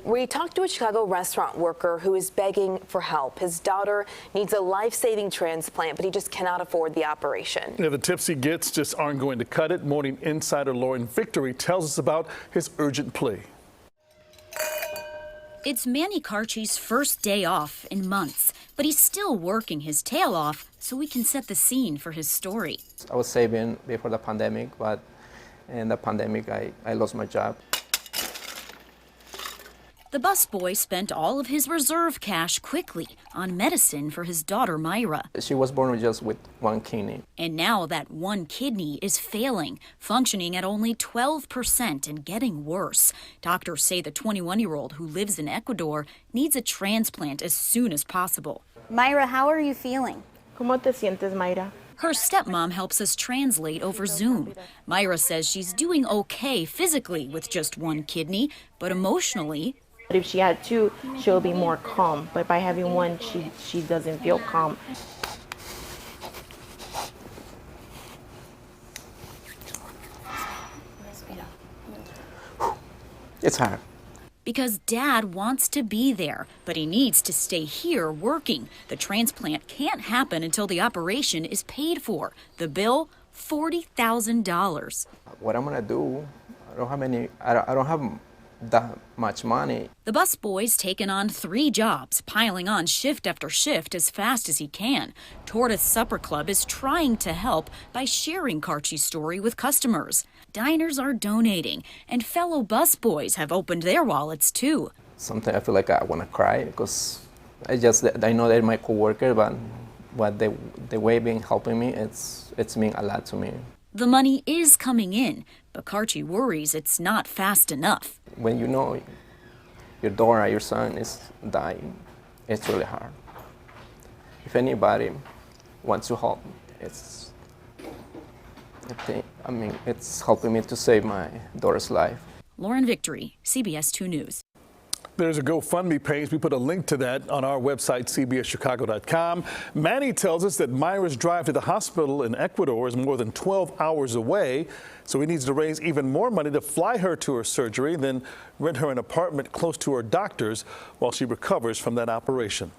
We talked to a Chicago restaurant worker who is begging for help. His daughter needs a life-saving transplant, but he just cannot afford the operation. Yeah, the tips he gets just aren't going to cut it. Morning Insider Lauren Victory tells us about his urgent plea. It's Manny Carchi's first day off in months, but he's still working his tail off so we can set the scene for his story. I was saving before the pandemic, but in the pandemic, I lost my job. The busboy spent all of his reserve cash quickly on medicine for his daughter, Myra. She was born just with one kidney. And now that one kidney is failing, functioning at only 12% and getting worse. Doctors say the 21-year-old who lives in Ecuador needs a transplant as soon as possible. Myra, how are you feeling? ¿Cómo te sientes, Mayra? Her stepmom helps us translate over Zoom. Myra says she's doing okay physically with just one kidney, but emotionally, If she had two, she'll be more calm. But by having one, she doesn't feel calm. It's hard. because Dad wants to be there, but he needs to stay here working. The transplant can't happen until the operation is paid for. The bill, $40,000. What I'm gonna do? I don't have that much money. The busboy's taken on 3 jobs, piling on shift after shift as fast as he can. Tortoise Supper Club is trying to help by sharing Carchi's story with customers. Diners are donating, and fellow busboys have opened their wallets too. Sometimes I feel like I want to cry because I know they're my coworker, but the way being helping me, it's mean a lot to me. The money is coming in, but Carchi worries it's not fast enough. When you know your daughter, your son is dying, it's really hard. If anybody wants to help, it's helping me to save my daughter's life. Lauren Victory, CBS 2 News. There's a GoFundMe page. We put a link to that on our website, cbschicago.com. Manny tells us that Myra's drive to the hospital in Ecuador is more than 12 hours away, so he needs to raise even more money to fly her to her surgery, then rent her an apartment close to her doctor's while she recovers from that operation.